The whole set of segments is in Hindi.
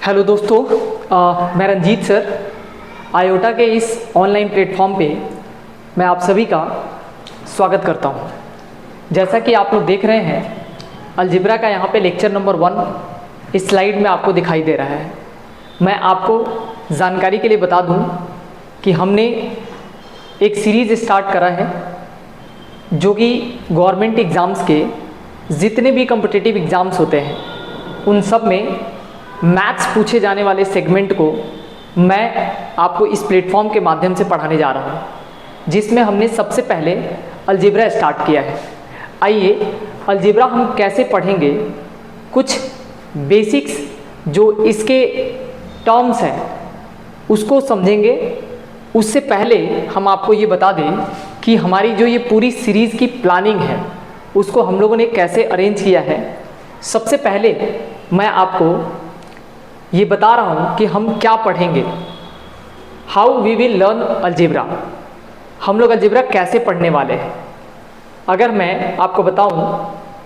हेलो दोस्तों, मैं रंजीत सर आयोटा के इस ऑनलाइन प्लेटफॉर्म पे मैं आप सभी का स्वागत करता हूँ। जैसा कि आप लोग देख रहे हैं, अलजेब्रा का यहाँ पे लेक्चर नंबर 1 इस स्लाइड में आपको दिखाई दे रहा है। मैं आपको जानकारी के लिए बता दूँ कि हमने एक सीरीज़ स्टार्ट करा है जो कि गवर्नमेंट एग्ज़ाम्स के जितने भी कॉम्पिटिटिव एग्ज़ाम्स होते हैं उन सब में मैथ्स पूछे जाने वाले सेगमेंट को मैं आपको इस प्लेटफॉर्म के माध्यम से पढ़ाने जा रहा हूँ, जिसमें हमने सबसे पहले अलजेब्रा स्टार्ट किया है। आइए अलजेब्रा हम कैसे पढ़ेंगे, कुछ बेसिक्स जो इसके टर्म्स हैं उसको समझेंगे। उससे पहले हम आपको ये बता दें कि हमारी जो ये पूरी सीरीज़ की प्लानिंग है उसको हम लोगों ने कैसे अरेंज किया है। सबसे पहले मैं आपको ये बता रहा हूँ कि हम क्या पढ़ेंगे, how we will learn algebra. हम लोग अलजेब्रा कैसे पढ़ने वाले हैं। अगर मैं आपको बताऊँ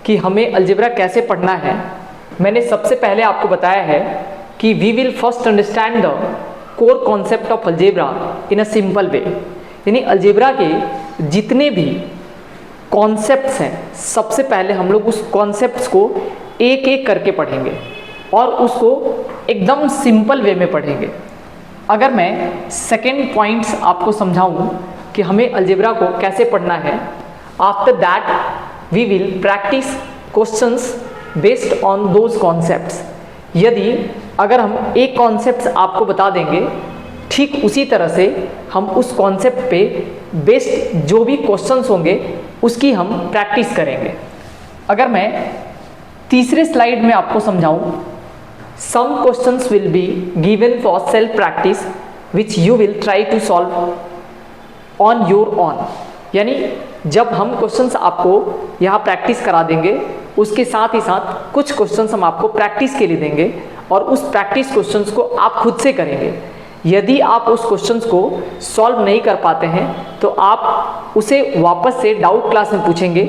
कि हमें अलजेब्रा कैसे पढ़ना है, मैंने सबसे पहले आपको बताया है कि we will first understand the core concept of algebra in a simple way. यानी अलजेब्रा के जितने भी कॉन्सेप्ट्स हैं, सबसे पहले हम लोग उस कॉन्सेप्ट्स को एक एक करके पढ़ेंगे और उसको एकदम सिंपल वे में पढ़ेंगे। अगर मैं सेकेंड पॉइंट्स आपको समझाऊं कि हमें अलजेब्रा को कैसे पढ़ना है, after that we will practise questions based on those concepts. यदि अगर हम एक कॉन्सेप्ट आपको बता देंगे, ठीक उसी तरह से हम उस कॉन्सेप्ट पे बेस्ड जो भी क्वेश्चंस होंगे उसकी हम प्रैक्टिस करेंगे। अगर मैं तीसरे स्लाइड में आपको समझाऊं, some questions will be given for self practice which you will try to solve on your own। यानी जब हम क्वेश्चंस आपको यहाँ प्रैक्टिस करा देंगे, उसके साथ ही साथ कुछ क्वेश्चंस हम आपको प्रैक्टिस के लिए देंगे और उस प्रैक्टिस क्वेश्चंस को आप खुद से करेंगे। यदि आप उस क्वेश्चंस को सॉल्व नहीं कर पाते हैं तो आप उसे वापस से डाउट क्लास में पूछेंगे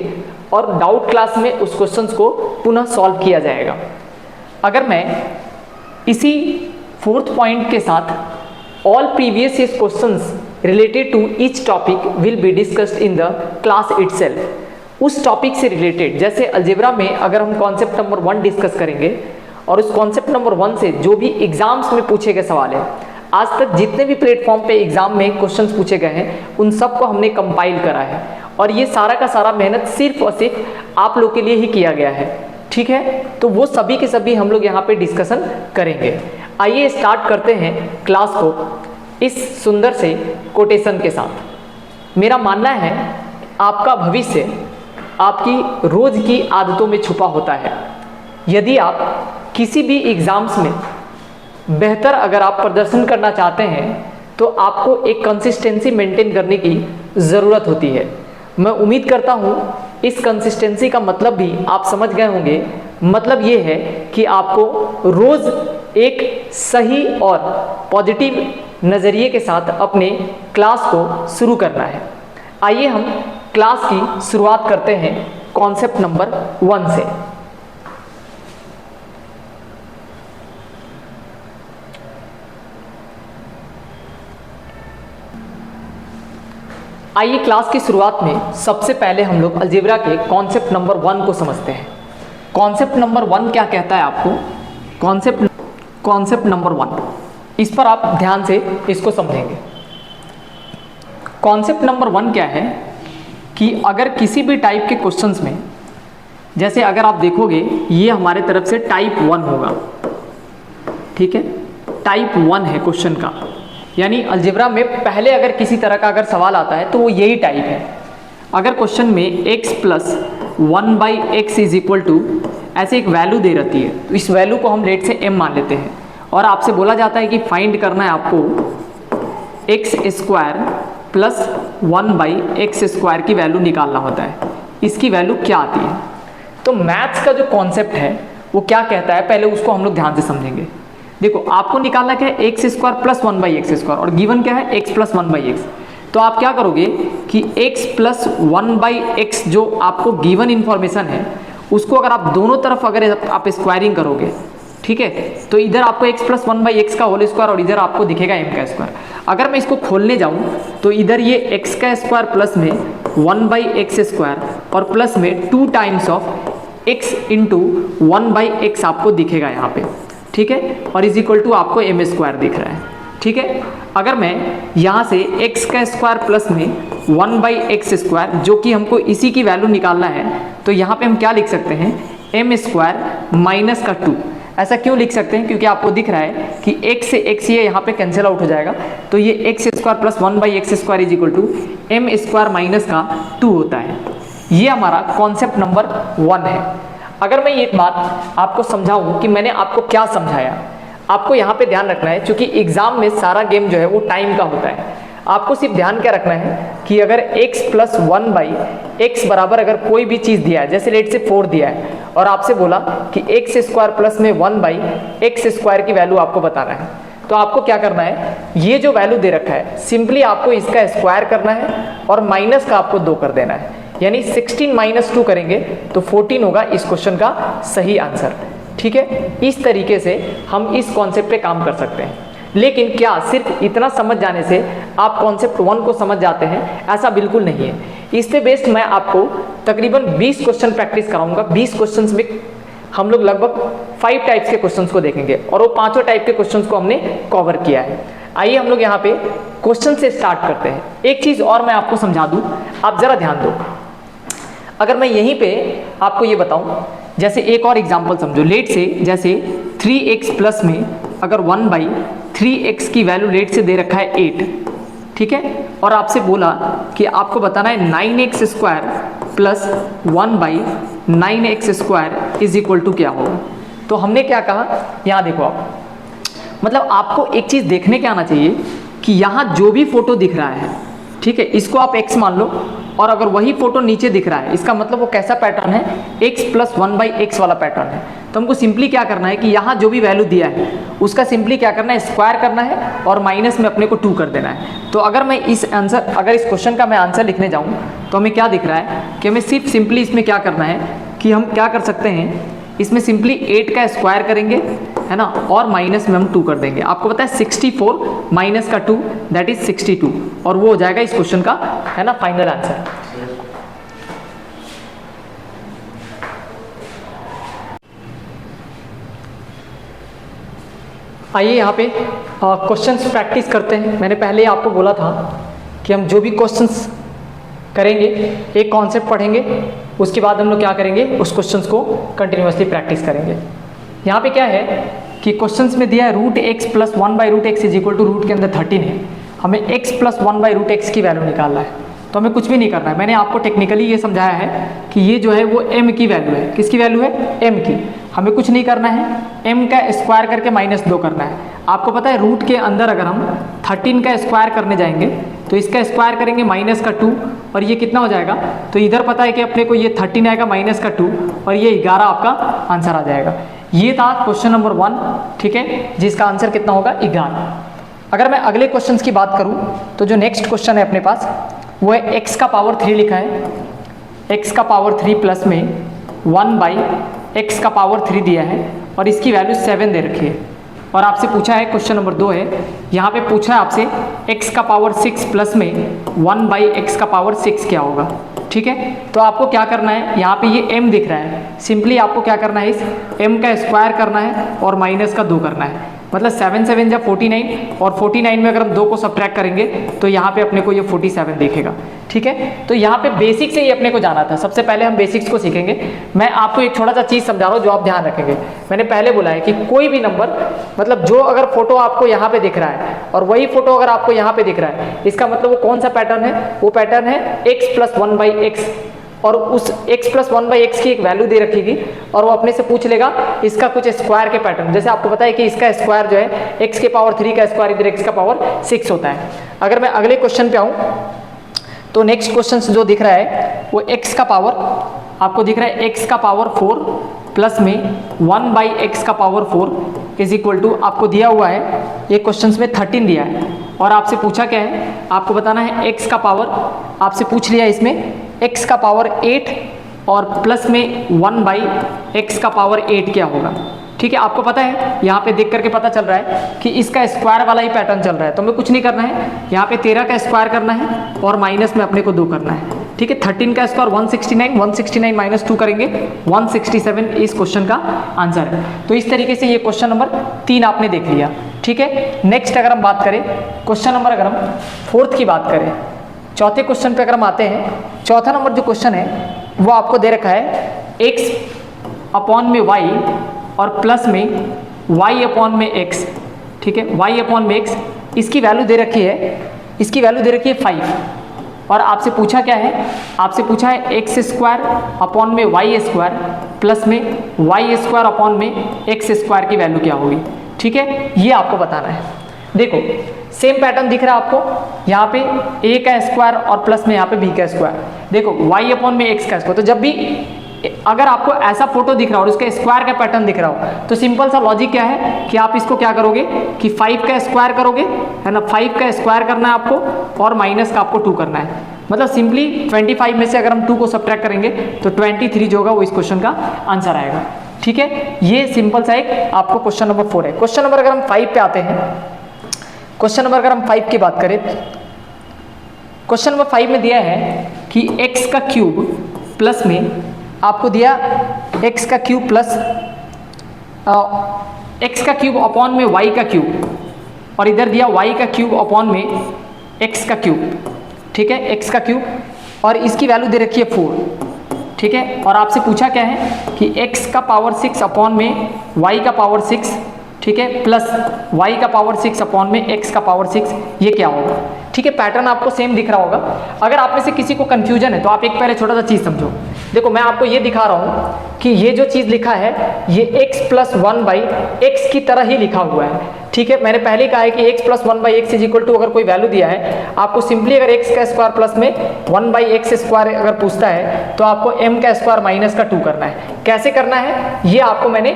और डाउट क्लास में उस क्वेश्चंस को पुनः सॉल्व किया जाएगा। अगर मैं इसी फोर्थ पॉइंट के साथ all previous year questions related to each topic will be discussed in the class itself. उस टॉपिक से रिलेटेड, जैसे अलजेब्रा में अगर हम कॉन्सेप्ट नंबर 1 डिस्कस करेंगे और उस कॉन्सेप्ट नंबर 1 से जो भी एग्जाम्स में पूछे गए सवाल है, आज तक जितने भी प्लेटफॉर्म पे एग्जाम में क्वेश्चंस पूछे गए हैं उन सबको हमने कंपाइल करा है और ये सारा का सारा मेहनत सिर्फ और सिर्फ आप लोग के लिए ही किया गया है। ठीक है, तो वो सभी के सभी हम लोग यहाँ पे डिस्कशन करेंगे। आइए स्टार्ट करते हैं क्लास को इस सुंदर से कोटेशन के साथ। मेरा मानना है आपका भविष्य आपकी रोज की आदतों में छुपा होता है। यदि आप किसी भी एग्जाम्स में बेहतर अगर आप प्रदर्शन करना चाहते हैं तो आपको एक कंसिस्टेंसी मेंटेन करने की ज़रूरत होती है। मैं उम्मीद करता हूँ इस कंसिस्टेंसी का मतलब भी आप समझ गए होंगे। मतलब ये है कि आपको रोज़ एक सही और पॉजिटिव नज़रिए के साथ अपने क्लास को शुरू करना है। आइए हम क्लास की शुरुआत करते हैं कॉन्सेप्ट नंबर 1 से। आइए क्लास की शुरुआत में सबसे पहले हम लोग अलजेब्रा के कॉन्सेप्ट नंबर 1 को समझते हैं। कॉन्सेप्ट नंबर 1 क्या कहता है आपको? कॉन्सेप्ट नंबर 1, इस पर आप ध्यान से इसको समझेंगे। कॉन्सेप्ट नंबर 1 क्या है कि अगर किसी भी टाइप के क्वेश्चंस में, जैसे अगर आप देखोगे ये हमारे तरफ से टाइप 1 होगा, ठीक है, टाइप 1 है क्वेश्चन का। यानी अलजेब्रा में पहले अगर किसी तरह का अगर सवाल आता है तो वो यही टाइप है। अगर क्वेश्चन में x plus 1/x is equal to ऐसे एक वैल्यू दे रहती है, तो इस वैल्यू को हम लेट से m मान लेते हैं और आपसे बोला जाता है कि फाइंड करना है आपको x² प्लस 1/x² की वैल्यू निकालना होता है। इसकी वैल्यू क्या आती है? तो मैथ्स का जो कॉन्सेप्ट है वो क्या कहता है, पहले उसको हम लोग ध्यान से समझेंगे। देखो आपको निकालना क्या है, x² प्लस 1/x² और गिवन क्या है, x प्लस 1/x। तो आप क्या करोगे कि x प्लस 1/x जो आपको गिवन इंफॉर्मेशन है उसको अगर आप दोनों तरफ अगर आप स्क्वायरिंग करोगे, ठीक है। तो इधर आपको x प्लस 1/x का होल स्क्वायर और इधर आपको दिखेगा m का स्क्वायर। अगर मैं इसको खोलने जाऊं तो इधर ये x का स्क्वायर प्लस में 1/x स्क्वायर और प्लस में 2 times of x into 1/x आपको दिखेगा यहाँ पे, ठीक है। और इज इक्वल टू आपको m स्क्वायर दिख रहा है, ठीक है। अगर मैं यहाँ से x का स्क्वायर प्लस में 1/x स्क्वायर, जो कि हमको इसी की वैल्यू निकालना है, तो यहाँ पे हम क्या लिख सकते हैं, m स्क्वायर माइनस का 2। ऐसा क्यों लिख सकते हैं, क्योंकि आपको दिख रहा है कि x से x ये यहाँ पे कैंसिल आउट हो जाएगा, तो ये x square plus 1/x square is equal to m square minus का 2 होता है। ये हमारा कॉन्सेप्ट नंबर 1 है। अगर मैं एक बात आपको समझाऊं कि मैंने आपको क्या समझाया, आपको यहाँ पे ध्यान रखना है, क्योंकि एग्जाम में सारा गेम जो है वो टाइम का होता है। आपको सिर्फ ध्यान क्या रखना है कि अगर x प्लस 1/x बराबर अगर कोई भी चीज़ दिया है, जैसे लेट से 4 दिया है और आपसे बोला कि x स्क्वायर प्लस में 1/x स्क्वायर की वैल्यू आपको बताना है, तो आपको क्या करना है, ये जो वैल्यू दे रखा है सिंपली आपको इसका स्क्वायर करना है और माइनस का आपको 2 कर देना है, यानी 16 माइनस 2 करेंगे तो 14 होगा इस क्वेश्चन का सही आंसर, ठीक है। इस तरीके से हम इस कॉन्सेप्ट पे काम कर सकते हैं। लेकिन क्या सिर्फ इतना समझ जाने से आप कॉन्सेप्ट 1 को समझ जाते हैं, ऐसा बिल्कुल नहीं है। इस पे बेस्ड मैं आपको तकरीबन 20 क्वेश्चन प्रैक्टिस कराऊंगा। 20 क्वेश्चंस में हम लोग लगभग 5 टाइप्स के क्वेश्चंस को देखेंगे और वो 5 टाइप के क्वेश्चंस को हमने कवर किया है। आइए हम लोग यहाँ पे क्वेश्चन से स्टार्ट करते हैं। एक चीज़ और मैं आपको समझा दूँ, आप ज़रा ध्यान दो। अगर मैं यहीं पे आपको ये बताऊँ, जैसे एक और एग्जाम्पल समझो, लेट से जैसे 3x प्लस में अगर 1/3x की वैल्यू लेट से दे रखा है 8, ठीक है, और आपसे बोला कि आपको बताना है 9x square plus 1/9x square is equal to क्या होगा। तो हमने क्या कहा, यहाँ देखो आप, मतलब आपको एक चीज़ देखने के आना चाहिए कि यहाँ जो भी फोटो दिख रहा है, ठीक है, इसको आप x मान लो, और अगर वही फोटो नीचे दिख रहा है, इसका मतलब वो कैसा पैटर्न है, x प्लस 1/x वाला पैटर्न है। तो हमको सिंपली क्या करना है कि यहाँ जो भी वैल्यू दिया है उसका सिंपली क्या करना है, स्क्वायर करना है और माइनस में अपने को 2 कर देना है। तो अगर मैं इस क्वेश्चन का मैं आंसर लिखने जाऊँ तो हमें क्या दिख रहा है कि हमें सिर्फ सिंपली इसमें क्या करना है कि हम क्या कर सकते हैं, इसमें सिंपली 8 का स्क्वायर करेंगे, है ना, और माइनस में हम 2 कर देंगे। आपको पता है 64 माइनस का 2 दैट इज 62, और वो हो जाएगा इस क्वेश्चन का, है ना, फाइनल आंसर। आइए यहाँ पे क्वेश्चंस प्रैक्टिस करते हैं। मैंने पहले आपको बोला था कि हम जो भी क्वेश्चंस करेंगे, एक कॉन्सेप्ट पढ़ेंगे, उसके बाद हम लोग क्या करेंगे, उस क्वेश्चंस को कंटिन्यूसली प्रैक्टिस करेंगे। यहाँ पे क्या है कि क्वेश्चंस में दिया है √x plus 1/√x is equal to root के अंदर 13 है, हमें x प्लस 1/√x की वैल्यू निकालना है। तो हमें कुछ भी नहीं करना है, मैंने आपको टेक्निकली ये समझाया है कि ये जो है वो m की वैल्यू है। किसकी वैल्यू है, m की। हमें कुछ नहीं करना है, m का स्क्वायर करके -2 करना है। आपको पता है रूट के अंदर अगर हम 13 का स्क्वायर करने जाएंगे तो इसका स्क्वायर करेंगे -2, और ये कितना हो जाएगा, तो इधर पता है कि अपने को ये 13 आएगा -2 और ये 11 आपका आंसर आ जाएगा। ये था क्वेश्चन नंबर 1, ठीक है, जिसका आंसर कितना होगा, 11। अगर मैं अगले क्वेश्चन की बात करूँ तो जो नेक्स्ट क्वेश्चन है अपने पास वो है x का पावर 3 लिखा है, x का पावर 3 प्लस में 1/x का पावर 3 दिया है और इसकी वैल्यू 7 दे रखी है, और आपसे पूछा है, क्वेश्चन नंबर 2 है, यहाँ पे पूछा है आपसे x का पावर 6 प्लस में 1/x का पावर 6 क्या होगा, ठीक है। तो आपको क्या करना है, यहाँ पे ये m दिख रहा है, सिंपली आपको क्या करना है, इस m का स्क्वायर करना है और माइनस का 2 करना है, मतलब 7 7 जब 49, और 49 में अगर हम 2 को सब्ट्रैक्ट करेंगे तो यहाँ पे अपने को ये 47 दिखेगा, ठीक है। तो यहाँ पे बेसिक से ही अपने को जाना था, सबसे पहले हम बेसिक्स को सीखेंगे। मैं आपको एक छोटा सा चीज़ समझा रहा हूँ जो आप ध्यान रखेंगे। मैंने पहले बोला है कि कोई भी नंबर, मतलब जो अगर फोटो आपको यहाँ पे दिख रहा है और वही फोटो अगर आपको यहाँ पे दिख रहा है, इसका मतलब वो कौन सा पैटर्न है, वो पैटर्न है x प्लस 1/x, और उस x प्लस 1/x की एक वैल्यू दे रखेगी और वो अपने से पूछ लेगा इसका कुछ स्क्वायर के पैटर्न। जैसे आपको पता है कि इसका स्क्वायर जो है x के पावर 3 का स्क्वायर इधर x का पावर 6 होता है। अगर मैं अगले क्वेश्चन पे आऊँ तो नेक्स्ट क्वेश्चन जो दिख रहा है वो x का पावर, आपको दिख रहा है x का पावर 4 प्लस में 1/x का पावर 4 इज इक्वल टू, आपको दिया हुआ है ये क्वेश्चन में 13 दिया है और आपसे पूछा क्या है, आपको बताना है x का पावर, आपसे पूछ लिया इसमें x का पावर 8 और प्लस में 1/x का पावर 8 क्या होगा। ठीक है, आपको पता है यहाँ पे देख करके पता चल रहा है कि इसका स्क्वायर वाला ही पैटर्न चल रहा है, तो हमें कुछ नहीं करना है, यहाँ पे 13 का स्क्वायर करना है और माइनस में अपने को 2 करना है। ठीक है, 13 का स्क्वायर 169, 169 माइनस 2 करेंगे 167 इस क्वेश्चन का आंसर है। तो इस तरीके से ये क्वेश्चन नंबर 3 आपने देख लिया। ठीक है, नेक्स्ट अगर हम बात करें क्वेश्चन नंबर, अगर हम 4th की बात करें, चौथे क्वेश्चन पे अगर हम आते हैं, चौथा नंबर जो क्वेश्चन है वो आपको दे रखा है x अपॉन में y और प्लस में y अपॉन में x। ठीक है, y अपॉन में x, इसकी वैल्यू दे रखी है, इसकी वैल्यू दे रखी है 5 और आपसे पूछा क्या है, आपसे पूछा है एक्स स्क्वायर अपॉन में वाई स्क्वायर प्लस में वाई स्क्वायर अपॉन में एक्स स्क्वायर की वैल्यू क्या होगी। ठीक है, ये आपको बताना है। देखो सेम पैटर्न दिख रहा है आपको, यहाँ पे a का स्क्वायर और प्लस में यहाँ पे b का स्क्वायर। देखो y अपॉन में x का स्क्वायर, तो जब भी अगर आपको ऐसा फोटो दिख रहा हो और उसके स्क्वायर का पैटर्न दिख रहा हो तो सिंपल सा लॉजिक क्या है कि आप इसको क्या करोगे कि 5 का स्क्वायर करोगे, है ना, 5 का स्क्वायर करना है आपको और माइनस का आपको 2 करना है। मतलब सिंपली 25 में से अगर हम 2 को सब्ट्रैक्ट करेंगे तो 23 जो होगा वो इस क्वेश्चन का आंसर आएगा। ठीक है, ये सिंपल सा एक आपको क्वेश्चन नंबर 4 है। क्वेश्चन नंबर अगर हम 5 पे आते हैं, क्वेश्चन नंबर अगर हम 5 की बात करें, क्वेश्चन नंबर 5 में दिया है कि x का क्यूब प्लस में आपको दिया x का क्यूब प्लस x का क्यूब अपॉन में y का क्यूब और इधर दिया y का क्यूब अपॉन में x का क्यूब। ठीक है, x का क्यूब और इसकी वैल्यू दे रखी है 4। ठीक है, और आपसे पूछा क्या है कि x का पावर 6 अपॉन में y का पावर 6, ठीक है, प्लस y का पावर 6 अपॉन में x का पावर 6, ये क्या होगा। ठीक है, पैटर्न आपको सेम दिख रहा होगा। अगर आप में से किसी को कंफ्यूजन है तो आप एक पहले छोटा सा चीज़ समझो। देखो मैं आपको ये दिखा रहा हूँ कि ये जो चीज़ लिखा है ये x प्लस 1/x की तरह ही लिखा हुआ है। ठीक है, मैंने पहले कहा है कि x plus 1/x is equal to, अगर कोई वैल्यू दिया है आपको सिंपली अगर x का स्क्वायर प्लस में 1/x स्क्वायर अगर पूछता है तो आपको m का स्क्वायर माइनस का 2 करना है। कैसे करना है ये आपको मैंने,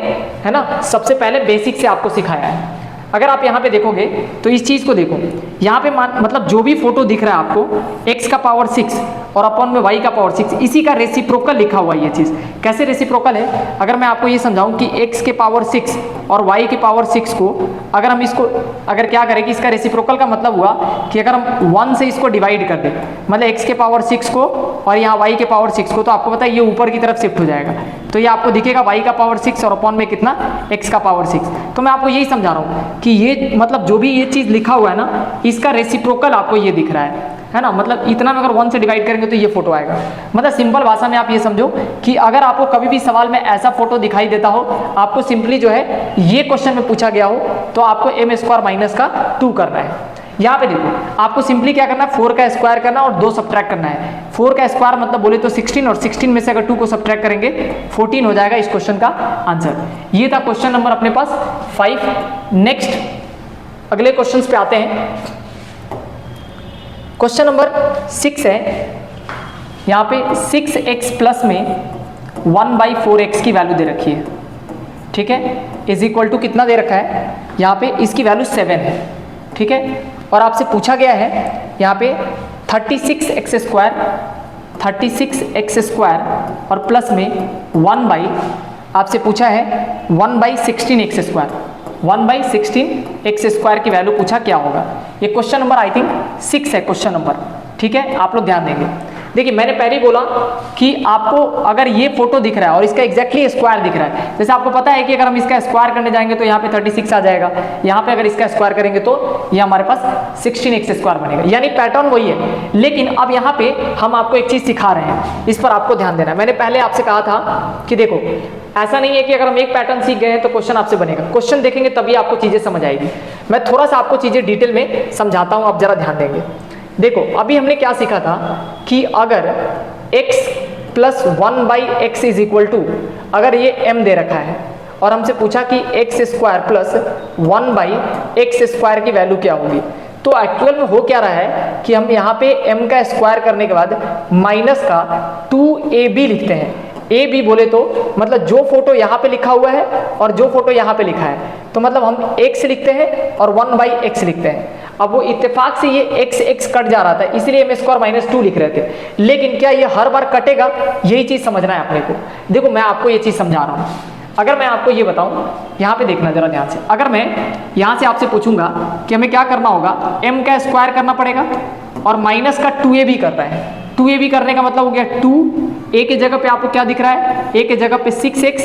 है ना, सबसे पहले बेसिक से आपको सिखाया है। अगर आप यहाँ पे देखोगे तो इस चीज़ को देखो, यहाँ पे मतलब जो भी फोटो दिख रहा है आपको x का पावर 6 और अपॉन में y का पावर 6, इसी का रेसिप्रोकल लिखा हुआ है। ये चीज़ कैसे रेसिप्रोकल है, अगर मैं आपको ये समझाऊं कि x के पावर 6 और y के पावर 6 को अगर हम इसको अगर क्या करें कि इसका रेसिप्रोकल का मतलब हुआ कि अगर हम 1 से इसको डिवाइड कर दें, मतलब x के पावर 6 को और यहाँ y के पावर 6 को, तो आपको पता है ये ऊपर की तरफ शिफ्ट हो जाएगा, तो ये आपको दिखेगा y का पावर 6 और अपॉन में कितना x का पावर 6। तो मैं आपको यही समझा रहा हूँ कि ये मतलब जो भी ये चीज़ लिखा हुआ है ना, इसका रेसिप्रोकल आपको ये दिख रहा है ना, मतलब इतना में अगर 1 से डिवाइड करेंगे तो ये फोटो आएगा। मतलब सिंपल भाषा में आप ये समझो कि अगर आपको कभी भी सवाल में ऐसा फोटो दिखाई देता हो, आपको सिंपली जो है ये क्वेश्चन में पूछा गया हो तो आपको m स्क्वायर माइनस का 2 करना है। यहाँ पे देखो आपको सिंपली क्या करना है, 4 का स्क्वायर करना और 2 सब्ट्रैक्ट करना है। 4 का स्क्वायर मतलब बोले तो 16 और 16 में से अगर 2 को सब्ट्रैक्ट करेंगे 14 हो जाएगा इस क्वेश्चन का आंसर। ये था क्वेश्चन नंबर अपने पास 5। नेक्स्ट अगले क्वेश्चन पे आते हैं। क्वेश्चन नंबर 6 है, यहाँ पे 6x प्लस में 1/4x की वैल्यू दे रखी है। ठीक है, इज इक्वल टू कितना दे रखा है, यहाँ पे इसकी वैल्यू 7 है। ठीक है, और आपसे पूछा गया है यहाँ पे 36x स्क्वायर और प्लस में आपसे पूछा है 1/16x स्क्वायर, 1/16x स्क्वायर की वैल्यू पूछा क्या होगा। ये क्वेश्चन नंबर आई थिंक 6 है क्वेश्चन नंबर। ठीक है, आप लोग ध्यान देंगे। देखिए मैंने पहले ही बोला कि आपको अगर ये फोटो दिख रहा है और इसका एग्जैक्टली स्क्वायर दिख रहा है, जैसे आपको पता है कि अगर हम इसका स्क्वायर करने जाएंगे तो यहाँ पे 36 आ जाएगा, यहाँ पे अगर इसका स्क्वायर करेंगे तो ये हमारे पास 16x स्क्वायर बनेगा, यानी पैटर्न वही है। लेकिन अब यहाँ पे हम आपको एक चीज सिखा रहे हैं, इस पर आपको ध्यान देना है। मैंने पहले आपसे कहा था कि देखो ऐसा नहीं है कि अगर हम एक पैटर्न सीख गए हैं तो क्वेश्चन आपसे बनेगा, क्वेश्चन देखेंगे तभी आपको चीजें समझ आएगी। मैं थोड़ा सा आपको चीजें डिटेल में समझाता हूँ, आप जरा ध्यान देंगे। देखो अभी हमने क्या सीखा था कि अगर x plus 1/x is equal to, अगर ये m दे रखा है और हमसे पूछा कि x square plus 1/x square की वैल्यू क्या होगी, तो एक्चुअल में हो क्या रहा है कि हम यहाँ पे m का स्क्वायर करने के बाद माइनस का 2ab लिखते हैं। ए बी बोले तो मतलब जो फोटो यहाँ पे लिखा हुआ है और जो फोटो यहाँ पे लिखा है, तो मतलब हम x लिखते हैं और 1/x लिखते हैं। अब वो इत्तेफाक से ये x कट जा रहा था, इसलिए m स्क्वायर माइनस 2 लिख रहे थे। लेकिन क्या ये हर बार कटेगा, यही चीज समझना है अपने को। देखो मैं आपको ये चीज समझा रहा हूँ। अगर मैं आपको ये बताऊं, यहाँ पे देखना जरा ध्यान से, अगर मैं यहाँ से आपसे पूछूंगा कि हमें क्या करना होगा, m का स्क्वायर करना पड़ेगा और माइनस का 2ab करना है। 2ab करने का मतलब हो गया 2, a के जगह पे आपको क्या दिख रहा है, a के जगह पे 6x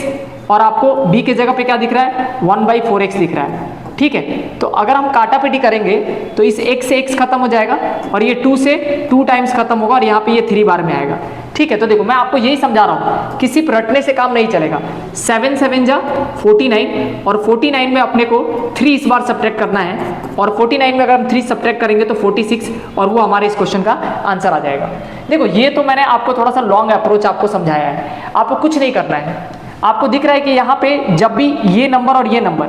और आपको b के जगह पे क्या दिख रहा है, 1/4x दिख रहा है। ठीक है, तो अगर हम काटापीटी करेंगे तो इस x से x खत्म हो जाएगा और ये 2 से 2 टाइम्स खत्म होगा और यहाँ पे ये 3 बार में आएगा। ठीक है, तो देखो मैं आपको यही समझा रहा हूँ कि सिर्फ रटने से काम नहीं चलेगा। 7 7 जा 49 और 49 में अपने को 3 इस बार सब्ट्रैक्ट करना है और 49 में अगर हम 3 सब्ट्रैक्ट करेंगे तो 46 और वो हमारे इस क्वेश्चन का आंसर आ जाएगा। देखो ये तो मैंने आपको थोड़ा सा लॉन्ग अप्रोच आपको समझाया है, आपको कुछ नहीं करना है। आपको दिख रहा है कि यहाँ पे जब भी ये नंबर और ये नंबर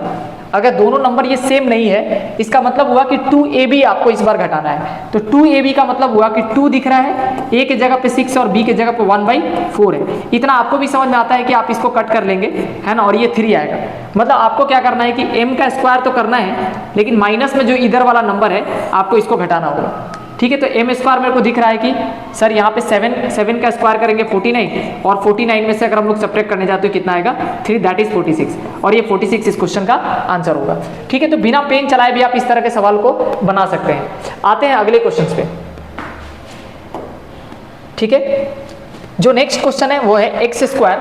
अगर दोनों नंबर ये सेम नहीं है, इसका मतलब हुआ कि 2ab आपको इस बार घटाना है। तो 2ab का मतलब हुआ कि 2 दिख रहा है, a के जगह पे 6 और b के जगह पे 1/4 है। इतना आपको भी समझ में आता है कि आप इसको कट कर लेंगे, है ना, और ये 3 आएगा। मतलब आपको क्या करना है कि m का स्क्वायर तो करना है, लेकिन माइनस में जो इधर वाला नंबर है आपको इसको घटाना होगा। ठीक है, तो m स्क्वायर मेरे को दिख रहा है कि सर यहाँ पे 7 का स्क्वायर करेंगे 49 और 49 में से अगर हम लोग सब्ट्रैक्ट करने जाते हो कितना आएगा, 3, दैट इज 46 और ये 46 इस क्वेश्चन का आंसर होगा। ठीक है, तो बिना पेन चलाए भी आप इस तरह के सवाल को बना सकते हैं। आते हैं अगले क्वेश्चन पे। ठीक है, जो नेक्स्ट क्वेश्चन है वो है एक्स स्क्वायर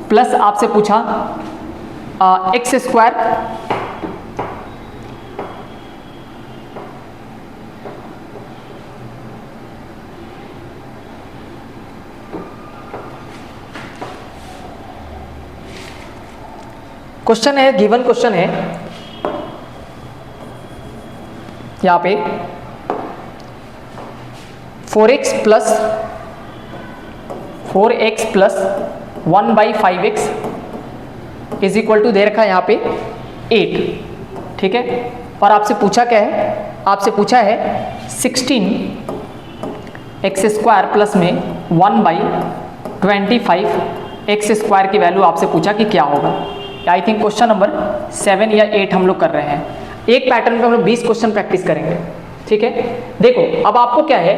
प्लस आपसे पूछा एक्स स्क्वायर क्वेश्चन है, गिवन क्वेश्चन है यहाँ पे 4x plus 1/5x is equal to दे रखा है यहाँ पे 8। ठीक है, और आपसे पूछा क्या है, आपसे पूछा है 16x स्क्वायर प्लस में 1/25x स्क्वायर की वैल्यू आपसे पूछा कि क्या होगा। आई थिंक क्वेश्चन नंबर 7 या 8 हम लोग कर रहे हैं। एक पैटर्न पे हम लोग 20 क्वेश्चन प्रैक्टिस करेंगे। ठीक है, देखो अब आपको क्या है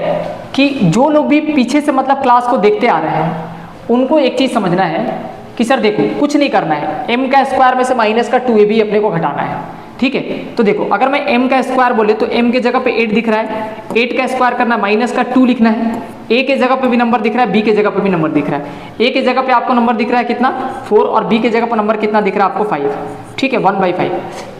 कि जो लोग भी पीछे से मतलब क्लास को देखते आ रहे हैं उनको एक चीज समझना है कि सर देखो कुछ नहीं करना है, m का स्क्वायर में से माइनस का 2ab अपने को घटाना है। ठीक है, तो देखो अगर मैं m का स्क्वायर बोले तो m के जगह पे 8 दिख रहा है, 8 का स्क्वायर करना है, माइनस का 2 लिखना है। a के जगह पे भी नंबर दिख रहा है, b के जगह पे भी नंबर दिख रहा है। a के जगह पे आपको नंबर दिख रहा है कितना 4 और b के जगह पर नंबर कितना दिख रहा है आपको 5। ठीक है, 1/5।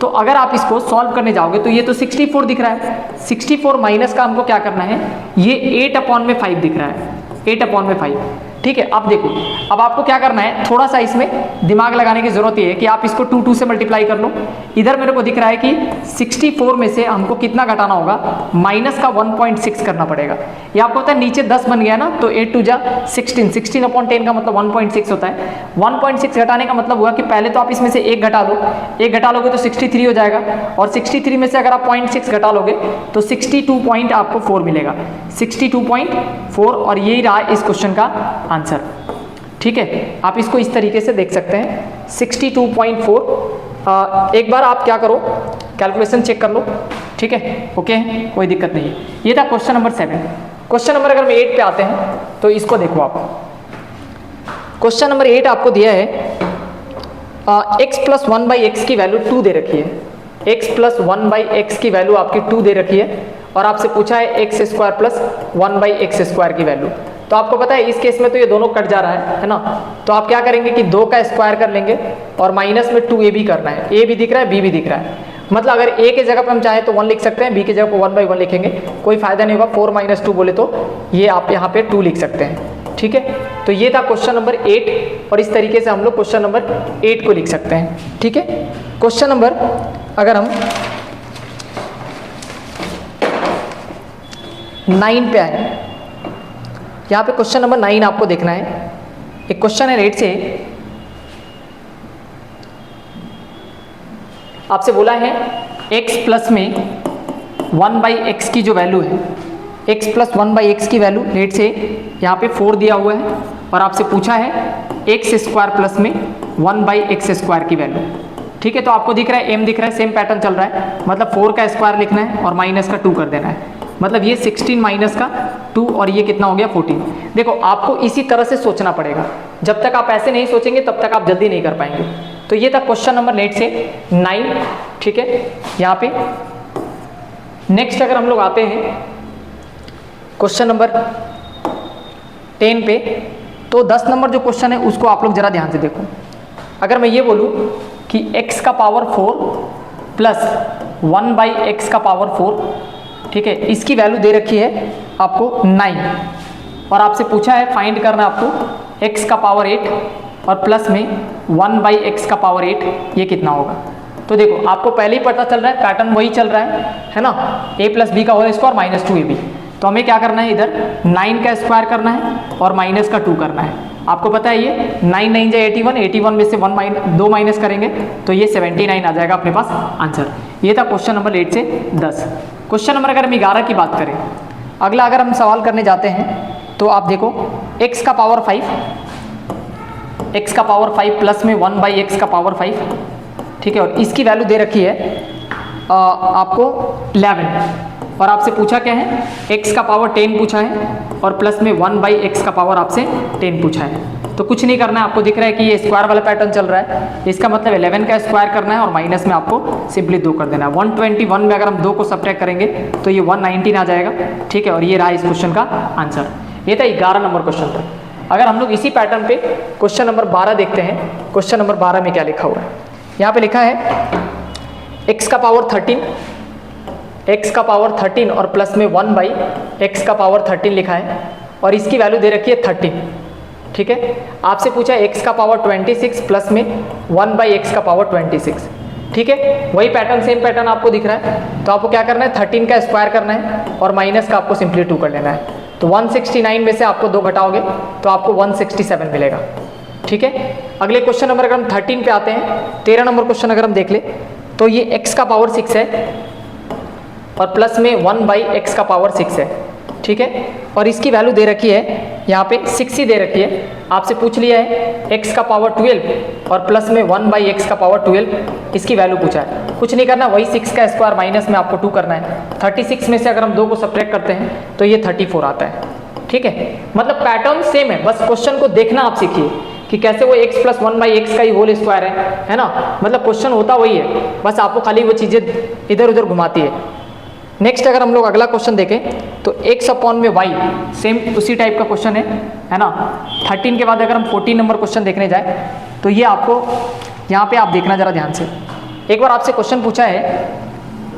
तो अगर आप इसको सॉल्व करने जाओगे तो ये तो 64 दिख रहा है, 64 माइनस का हमको क्या करना है, ये 8/5 दिख रहा है, 8/5। ठीक है, अब देखो अब आपको क्या करना है, थोड़ा सा इसमें दिमाग लगाने की जरूरत है कि आप इसको 2 से मल्टीप्लाई कर लो। इधर मेरे को दिख रहा है कि 64 में से हमको कितना घटाना होगा, माइनस का 1.6 करना पड़ेगा। ये आपको पता है नीचे 10 बन गया ना, तो 8 2 जा 16, 16/10 का मतलब 1.6 होता है। 1.6 घटाने का मतलब हुआ कि पहले तो आप इसमें से 1 घटा लो, 1 घटा लोगे तो 63 हो जाएगा और 63 में से अगर आप 0.6 घटा लोगे तो 62.4 मिलेगा, 62.4 और यही रहा इस क्वेश्चन का आंसर। ठीक है, आप इसको इस तरीके से देख सकते हैं 62.4। एक बार आप क्या करो, कैलकुलेशन चेक कर लो। ठीक है, ओके, कोई दिक्कत नहीं। ये था क्वेश्चन नंबर 7। क्वेश्चन नंबर अगर हम 8 पे आते हैं तो इसको देखो आप। क्वेश्चन नंबर 8 आपको दिया है x प्लस 1/x की वैल्यू 2 दे रखी है, x प्लस 1/x की वैल्यू आपकी 2 दे रखी है और आपसे पूछा है x square plus 1/x square की वैल्यू। तो आपको पता है इस केस में तो ये दोनों कट जा रहा है ना, तो आप क्या करेंगे कि 2 का स्क्वायर कर लेंगे और माइनस में 2ab करना है। a भी दिख रहा है, b भी दिख रहा है, मतलब अगर a के जगह पे हम चाहें तो 1 लिख सकते हैं, b की जगह पे 1/1 लिखेंगे, कोई फायदा नहीं होगा। 4 - 2 बोले तो ये आप यहाँ पे 2 लिख सकते हैं। ठीक है, तो ये था क्वेश्चन नंबर 8 और इस तरीके से हम लोग क्वेश्चन नंबर 8 को लिख सकते हैं। ठीक है, क्वेश्चन नंबर अगर हम 9 पे आए, यहाँ पे क्वेश्चन नंबर 9 आपको देखना है। एक क्वेश्चन है रेट से, आपसे बोला है x प्लस में 1/x की जो वैल्यू है, x प्लस 1/x की वैल्यू रेट से यहाँ पे 4 दिया हुआ है और आपसे पूछा है x स्क्वायर प्लस में 1/x स्क्वायर की वैल्यू। ठीक है, तो आपको दिख रहा है m दिख रहा है, सेम पैटर्न चल रहा है, मतलब 4 का स्क्वायर लिखना है और माइनस का 2 कर देना है। मतलब ये 16 माइनस का 2 और ये कितना हो गया 14। देखो आपको इसी तरह से सोचना पड़ेगा, जब तक आप ऐसे नहीं सोचेंगे तब तक आप जल्दी नहीं कर पाएंगे। तो ये था क्वेश्चन नंबर लेट से 9, ठीक है यहाँ पे। नेक्स्ट अगर हम लोग आते हैं क्वेश्चन नंबर 10 पे, तो 10 नंबर जो क्वेश्चन है उसको आप लोग जरा ध्यान से देखो। अगर मैं ये बोलूँ कि x का पावर 4 प्लस 1/x का पावर 4, ठीक है, इसकी वैल्यू दे रखी है आपको 9 और आपसे पूछा है फाइंड करना आपको x का पावर 8 और प्लस में 1/x का पावर 8, ये कितना होगा। तो देखो आपको पहले ही पता चल रहा है, पैटर्न वही चल रहा है ना, a + b का होल स्क्वायर माइनस 2ab। तो हमें क्या करना है, इधर 9 का स्क्वायर करना है और माइनस का 2 करना है। आपको पता है ये 9 9 जाए 81, 81 में से 2 माइनस करेंगे तो ये 79 आ जाएगा अपने पास आंसर। ये था क्वेश्चन नंबर 8 से 10। क्वेश्चन नंबर अगर हम 11 की बात करें, अगला अगर हम सवाल करने जाते हैं तो आप देखो x का पावर 5 प्लस में 1/x का पावर 5, ठीक है, और इसकी वैल्यू दे रखी है आपको 11 और आपसे पूछा क्या है, x का पावर 10 पूछा है और प्लस में 1/x का पावर आपसे 10 पूछा है। तो कुछ नहीं करना है, आपको दिख रहा है कि ये स्क्वायर वाला पैटर्न चल रहा है, इसका मतलब 11 का स्क्वायर करना है और माइनस में आपको सिंपली 2 कर देना है। 121 में अगर हम 2 को सब्ट्रैक्ट करेंगे तो ये 119 आ जाएगा, ठीक है, और ये रहा इस क्वेश्चन का आंसर। ये था 11 नंबर क्वेश्चन था। अगर हम लोग इसी पैटर्न पे क्वेश्चन नंबर 12 देखते हैं, क्वेश्चन नंबर 12 में क्या लिखा हुआ है, यहाँ पे लिखा है x का पावर 13 और प्लस में 1/x का पावर 13 लिखा है और इसकी वैल्यू दे रखी है 13, ठीक है। आपसे पूछा है x का पावर 26 प्लस में 1/x का पावर 26, ठीक है, वही पैटर्न, सेम पैटर्न आपको दिख रहा है। तो आपको क्या करना है, 13 का स्क्वायर करना है और माइनस का आपको सिंपली 2 कर लेना है। तो 169 में से आपको 2 घटाओगे तो आपको 167 मिलेगा, ठीक है। अगले क्वेश्चन नंबर अगर हम 13 पे आते हैं, 13 नंबर क्वेश्चन अगर हम देख ले तो ये x का पावर 6 है और प्लस में 1/x का पावर 6 है, ठीक है, और इसकी वैल्यू दे रखी है यहाँ पे 6 ही दे रखी है। आपसे पूछ लिया है x का पावर 12 और प्लस में 1/x का पावर 12, इसकी वैल्यू पूछा है। कुछ नहीं करना, वही 6 का स्क्वायर माइनस में आपको 2 करना है। 36 में से अगर हम 2 को सब्ट्रैक्ट करते हैं तो ये 34 आता है, ठीक है। मतलब पैटर्न सेम है, बस क्वेश्चन को देखना आप सीखिए कि कैसे वो x + 1/x का ही होल स्क्वायर है ना, मतलब क्वेश्चन होता वही है, बस आपको खाली वो चीज़ें इधर उधर घुमाती है। नेक्स्ट अगर हम लोग अगला क्वेश्चन देखें तो x/y, सेम उसी टाइप का क्वेश्चन है ना। 13 के बाद अगर हम 14 नंबर क्वेश्चन देखने जाए तो ये आपको यहाँ पे आप देखना जरा ध्यान से। एक बार आपसे क्वेश्चन पूछा है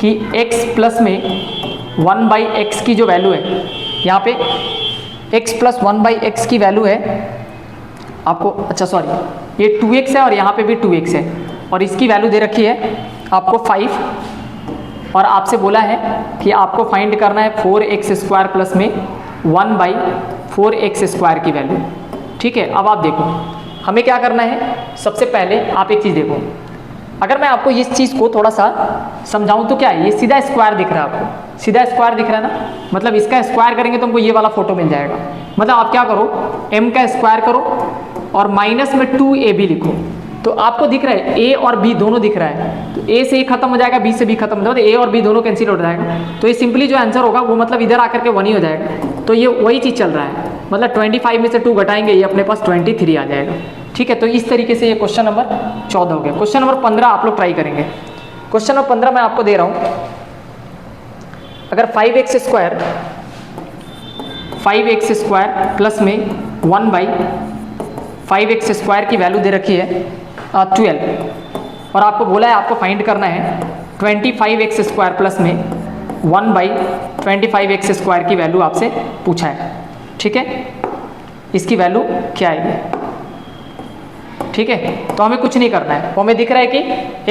कि x प्लस में 1/x की जो वैल्यू है, यहाँ पे x + 1/x की वैल्यू है आपको, अच्छा सॉरी, ये 2x है और यहाँ पे भी 2x है और इसकी वैल्यू दे रखी है आपको 5 और आपसे बोला है कि आपको फाइंड करना है 4x² प्लस में 1/4x² की वैल्यू, ठीक है। अब आप देखो हमें क्या करना है, सबसे पहले आप एक चीज़ देखो, अगर मैं आपको इस चीज़ को थोड़ा सा समझाऊं तो क्या है, ये सीधा स्क्वायर दिख रहा है आपको, सीधा स्क्वायर दिख रहा है ना, मतलब इसका स्क्वायर करेंगे तो हमको ये वाला फोटो मिल जाएगा। मतलब आप क्या करो, m का स्क्वायर करो और माइनस में 2ab लिखो, तो आपको दिख रहा है a और b दोनों दिख रहा है, तो a से ही खत्म हो जाएगा, b से भी खत्म हो जाएगा, तो a और b दोनों कैंसिल हो जाएगा। तो ये सिंपली जो आंसर होगा वो मतलब इधर आकर के 1 ही हो जाएगा। तो ये वही चीज़ चल रहा है, मतलब 25 में से 2 घटाएंगे, ये अपने पास 23 आ जाएगा, ठीक है। तो इस तरीके से ये क्वेश्चन नंबर 14 हो गया। क्वेश्चन नंबर 15 आप लोग ट्राई करेंगे। क्वेश्चन नंबर 15 मैं आपको दे रहा हूँ, अगर 5x² प्लस में 1/5x² की वैल्यू दे रखी है 12 और आपको बोला है आपको फाइंड करना है 25x² प्लस में 1/25x² की वैल्यू आपसे पूछा है, ठीक है। इसकी वैल्यू क्या आएगी, ठीक है। तो हमें कुछ नहीं करना है, वो हमें दिख रहा है कि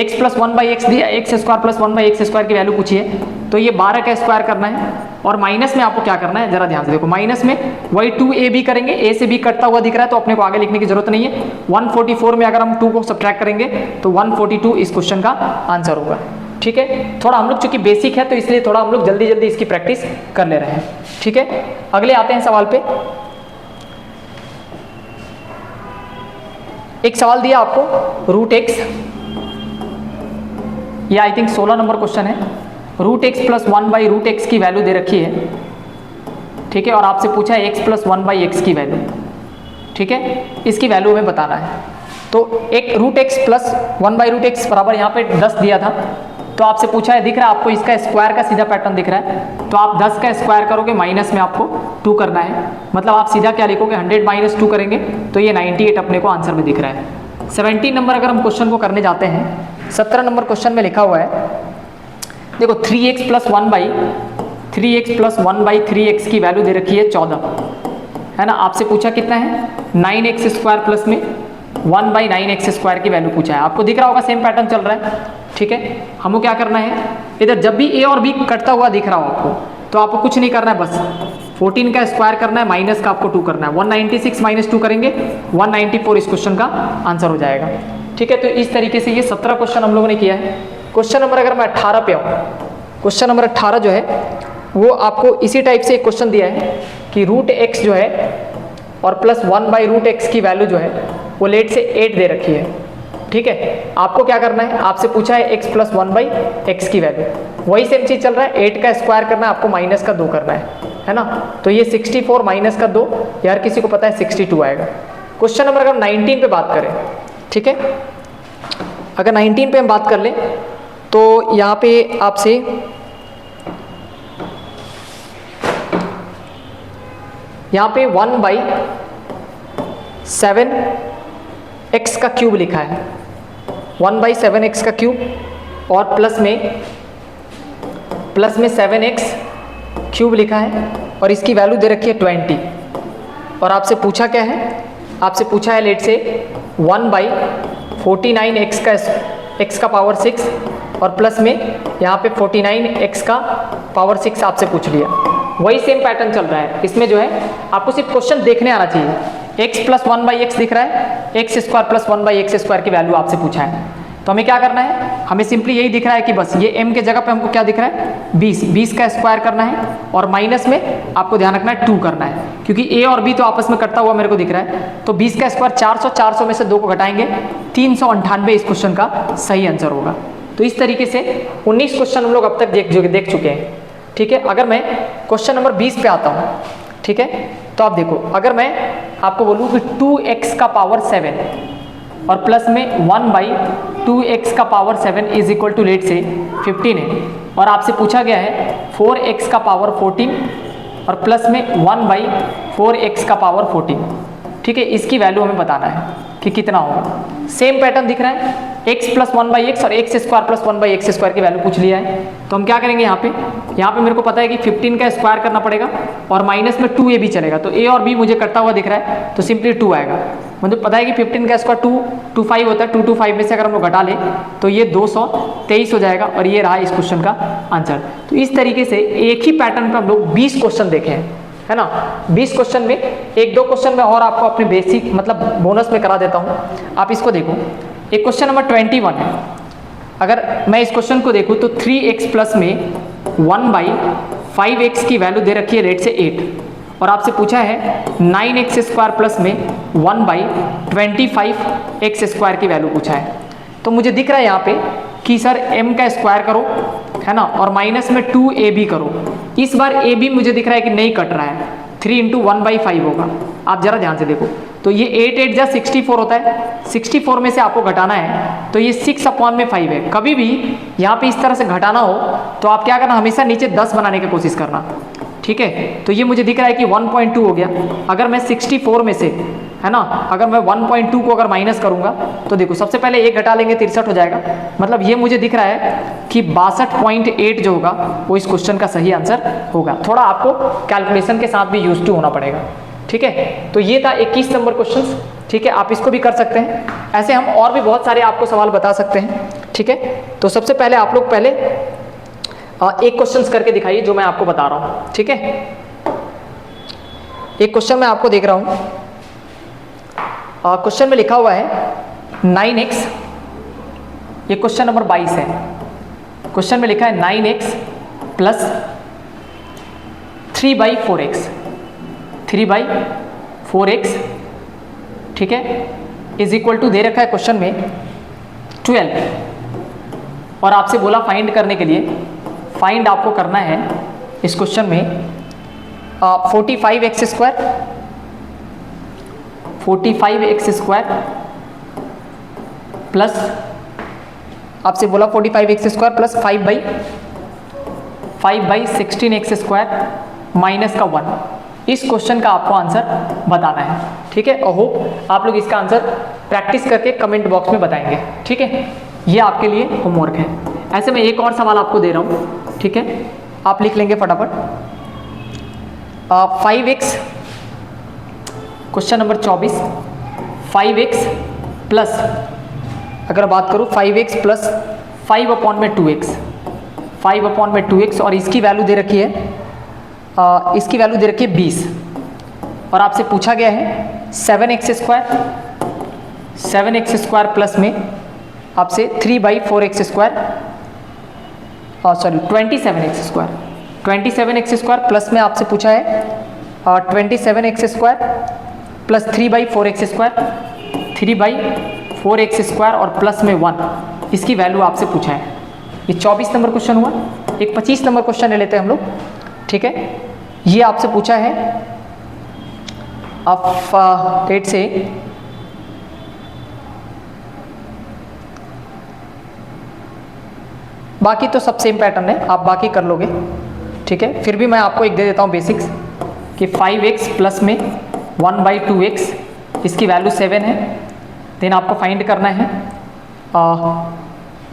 x + 1/x दिया, x² + 1/x² की वैल्यू पूछी है, तो ये 12 का स्क्वायर करना है और माइनस में आपको क्या करना है, जरा ध्यान से देखो, माइनस में वही 2ab करेंगे, a से b कटता हुआ दिख रहा है तो अपने को आगे लिखने की जरूरत नहीं है। 144 में अगर हम 2 को सब्ट्रैक्ट करेंगे तो 142 इस क्वेश्चन का आंसर होगा, ठीक है। थोड़ा हम लोग चूंकि बेसिक है तो इसलिए थोड़ा हम लोग जल्दी जल्दी इसकी प्रैक्टिस कर ले रहे हैं, ठीक है। अगले आते हैं सवाल पे। एक सवाल दिया आपको √x, ये आई थिंक 16 नंबर क्वेश्चन है, root x plus one by root x की वैल्यू दे रखी है, ठीक है, और आपसे पूछा है x plus one by x की वैल्यू, ठीक है, इसकी वैल्यू हमें बताना है। तो एक root x plus one by root x बराबर यहाँ पे 10 दिया था, तो आपसे पूछा है, दिख रहा है आपको इसका स्क्वायर का सीधा पैटर्न दिख रहा है, तो आप 10 का स्क्वायर करोगे, माइनस में आपको 2 करना है, मतलब आप सीधा क्या लिखोगे 100 माइनस 2 करेंगे तो ये 98 अपने को आंसर में दिख रहा है। 17 नंबर अगर हम क्वेश्चन को करने जाते हैं, 17 नंबर क्वेश्चन में लिखा हुआ है, देखो 3x plus one by 3x की वैल्यू दे रखी है 14, है ना। आपसे पूछा कितना है 9x स्क्वायर प्लस में 1 बाई 9x स्क्वायर की वैल्यू पूछा है। आपको दिख रहा होगा सेम पैटर्न चल रहा है, ठीक है। हमको क्या करना है, इधर जब भी a और b कटता हुआ दिख रहा हो आपको, तो आपको कुछ नहीं करना है, बस 14 का स्क्वायर करना है, माइनस का आपको 2 करना है। 196 माइनस 2 करेंगे 194 इस क्वेश्चन का आंसर हो जाएगा, ठीक है। तो इस तरीके से ये 17 क्वेश्चन हम लोगों ने किया है। क्वेश्चन नंबर अगर मैं 18 पे आऊँ, क्वेश्चन नंबर 18 जो है वो आपको इसी टाइप से एक क्वेश्चन दिया है कि रूट एक्स जो है और प्लस 1 बाई रूट एक्स की वैल्यू जो है वो लेट से 8 दे रखी है, ठीक है। आपको क्या करना है, आपसे पूछा है x प्लस 1 बाई एक्स की वैल्यू, वही सेम चीज चल रहा है, 8 का स्क्वायर करना है, आपको माइनस का 2 करना है ना। तो ये 64 माइनस का 2, यार किसी को पता है 62 आएगा। क्वेश्चन नंबर अगर 19 पे बात करें, ठीक है, अगर 19 पे हम बात कर लें तो यहाँ पे आपसे यहाँ पे 1 बाई 7x का क्यूब लिखा है, 1 बाई 7x का क्यूब और प्लस में 7x क्यूब लिखा है और इसकी वैल्यू दे रखी है 20। और आपसे पूछा क्या है, आपसे पूछा है लेट से 1 बाई 49x का पावर 6 और प्लस में यहाँ पे 49x का पावर 6 आपसे पूछ लिया। वही सेम पैटर्न चल रहा है, इसमें जो है आपको सिर्फ क्वेश्चन देखने आना चाहिए। x प्लस 1 बाई एक्स दिख रहा है, x square plus 1 by x square की वैल्यू आपसे पूछा है, तो हमें क्या करना है, हमें सिंपली यही दिख रहा है कि बस ये m के जगह पे हमको क्या दिख रहा है 20 का स्क्वायर करना है और माइनस में आपको ध्यान रखना है 2 करना है, क्योंकि a और b तो आपस में कटता हुआ मेरे को दिख रहा है। तो 20 का स्क्वायर 400 में से 2 को घटाएंगे 398 इस क्वेश्चन का सही आंसर होगा। तो इस तरीके से 19 क्वेश्चन हम लोग अब तक देख चुके हैं, ठीक है। अगर मैं क्वेश्चन नंबर 20 पे आता हूँ, ठीक है, तो आप देखो, अगर मैं आपको बोलूँ कि 2x का पावर 7 और प्लस में 1 बाई 2x का power 7 is equal to let's say 15 है, और आपसे पूछा गया है 4x का पावर 14 और प्लस में 1 बाई 4x का पावर 14, ठीक है, इसकी वैल्यू हमें बताना है कि कितना होगा। सेम पैटर्न दिख रहा है, x प्लस 1 बाई एक्स और x square plus 1 by x square की वैल्यू पूछ लिया है। तो हम क्या करेंगे, यहाँ पे मेरे को पता है कि 15 का स्क्वायर करना पड़ेगा और माइनस में 2a भी चलेगा, तो a और b मुझे कटता हुआ दिख रहा है, तो सिंपली 2 आएगा। मुझे पता है कि 15 का स्क्वायर 225 होता है, 225 में से अगर हम लोग घटा ले तो ये 223 हो जाएगा, और ये रहा इस क्वेश्चन का आंसर। तो इस तरीके से एक ही पैटर्न पर हम लोग 20 क्वेश्चन देखे हैं, है ना। 20 क्वेश्चन में 1-2 क्वेश्चन में और आपको अपने बेसिक मतलब बोनस में करा देता हूँ, आप इसको देखो। एक क्वेश्चन नंबर 21 है, अगर मैं इस क्वेश्चन को देखूँ तो 3x प्लस में 1 बाई 5x की वैल्यू दे रखी है रेट से 8, और आपसे पूछा है 9x स्क्वायर प्लस में 1 बाई 25x स्क्वायर की वैल्यू पूछा है। तो मुझे दिख रहा है यहाँ पे कि सर m का स्क्वायर करो, है ना, और माइनस में 2ab करो। इस बार ab मुझे दिख रहा है कि नहीं कट रहा है, 3 इंटू 1 बाई 5 होगा। आप जरा ध्यान से देखो, तो ये 8 जा 64 होता है, 64 में से आपको घटाना है, तो ये 6/5 है। कभी भी यहाँ पे इस तरह से घटाना हो तो आप क्या करना, हमेशा नीचे 10 बनाने की कोशिश करना, ठीक है। तो ये मुझे दिख रहा है कि 1.2 हो गया। अगर मैं 64 में से, है ना, अगर मैं 1.2 को अगर माइनस करूंगा तो देखो, सबसे पहले 1 घटा लेंगे 63 हो जाएगा, मतलब ये मुझे दिख रहा है कि 62.8 जो होगा वो इस क्वेश्चन का सही आंसर होगा। थोड़ा आपको कैलकुलेशन के साथ भी यूज टू होना पड़ेगा, ठीक है। तो ये था 21 नंबर क्वेश्चन, ठीक है, आप इसको भी कर सकते हैं। ऐसे हम और भी बहुत सारे आपको सवाल बता सकते हैं, ठीक है। तो सबसे पहले आप लोग पहले एक क्वेश्चन करके दिखाइए जो मैं आपको बता रहा हूँ, ठीक है। एक क्वेश्चन मैं आपको देख रहा हूँ, क्वेश्चन में लिखा हुआ है 9x, ये क्वेश्चन नंबर 22 है। क्वेश्चन में लिखा है 9x प्लस 3/4x, 3/4x, ठीक है, इज इक्वल टू दे रखा है क्वेश्चन में 12, और आपसे बोला फाइंड करने के लिए फाइंड आपको करना है इस क्वेश्चन में 45x स्क्वायर प्लस, आपसे बोला 45x square plus 5/16x square minus का 1। इस क्वेश्चन का आपको आंसर बताना है, ठीक है। और होप आप लोग इसका आंसर प्रैक्टिस करके कमेंट बॉक्स में बताएंगे, ठीक है। ये आपके लिए होमवर्क है। ऐसे में एक और सवाल आपको दे रहा हूँ, ठीक है, आप लिख लेंगे फटाफट। 5x, question number 24, 5x plus, अगर बात करूँ 5x प्लस 5/2x, 5/2x, और इसकी वैल्यू दे रखी है, इसकी वैल्यू दे रखी है 20, और आपसे पूछा गया है 7x स्क्वायर प्लस में आपसे 3/4x square, sorry 27x square plus में आपसे पूछा है 27x square plus 3/4x square, 3/4x square और प्लस में 1, इसकी वैल्यू आपसे पूछा है। ये 24 नंबर क्वेश्चन हुआ। एक 25 नंबर क्वेश्चन ले लेते हैं हम लोग, ठीक है। ये आपसे पूछा है अब लेट से बाकी तो सब सेम पैटर्न है, आप बाकी कर लोगे, ठीक है। फिर भी मैं आपको एक दे देता हूँ बेसिक्स कि 5x प्लस में 1/2x, इसकी वैल्यू 7 है। देन आपको फाइंड करना है,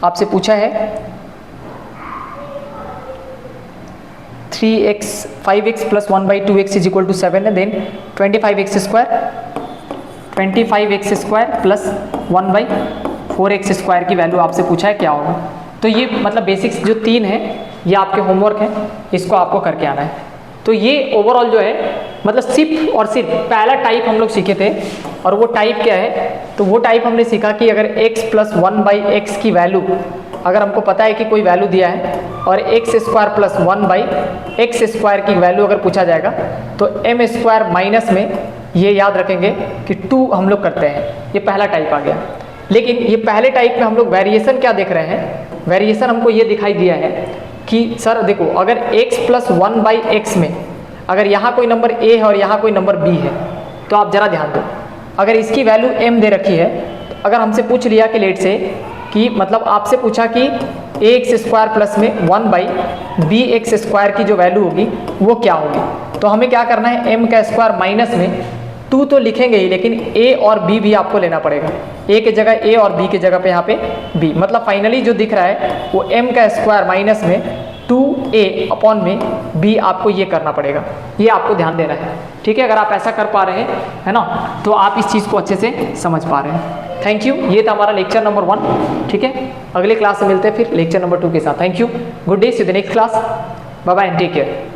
आपसे पूछा है 5x plus 1/2x is equal to 7 है। Then 25x square plus 1/4x square की वैल्यू आपसे पूछा है क्या होगा। तो ये मतलब बेसिक्स जो 3 है ये आपके होमवर्क है, इसको आपको करके आना है। तो ये ओवरऑल जो है मतलब सिर्फ और सिर्फ पहला टाइप हम लोग सीखे थे, और वो टाइप क्या है, तो वो टाइप हमने सीखा कि अगर x प्लस 1/x की वैल्यू, अगर हमको पता है कि कोई वैल्यू दिया है और x square plus 1/x square की वैल्यू अगर पूछा जाएगा तो m स्क्वायर माइनस में ये याद रखेंगे कि 2 हम लोग करते हैं। ये पहला टाइप आ गया। लेकिन ये पहले टाइप में हम लोग वेरिएशन क्या देख रहे हैं, वेरिएशन हमको ये दिखाई दिया है कि सर देखो अगर x प्लस 1/x में अगर यहाँ कोई नंबर a है और यहाँ कोई नंबर b है, तो आप जरा ध्यान दो, अगर इसकी वैल्यू m दे रखी है, अगर हमसे पूछ लिया कि लेट से कि मतलब आपसे पूछा कि ax स्क्वायर प्लस में 1/bx स्क्वायर की जो वैल्यू होगी वो क्या होगी, तो हमें क्या करना है, m का स्क्वायर माइनस में 2 तो लिखेंगे ही, लेकिन a और b भी आपको लेना पड़ेगा। a की जगह a और b की जगह पे यहाँ पे b, मतलब फाइनली जो दिख रहा है वो m का स्क्वायर माइनस में 2a अपॉन में b आपको ये करना पड़ेगा। ये आपको ध्यान देना है, ठीक है। अगर आप ऐसा कर पा रहे हैं, है ना, तो आप इस चीज़ को अच्छे से समझ पा रहे हैं। Thank you. ये था हमारा लेक्चर नंबर 1, ठीक है। अगले क्लास में मिलते हैं फिर लेक्चर नंबर 2 के साथ। Thank you, good day, see you the next class, bye bye and take care.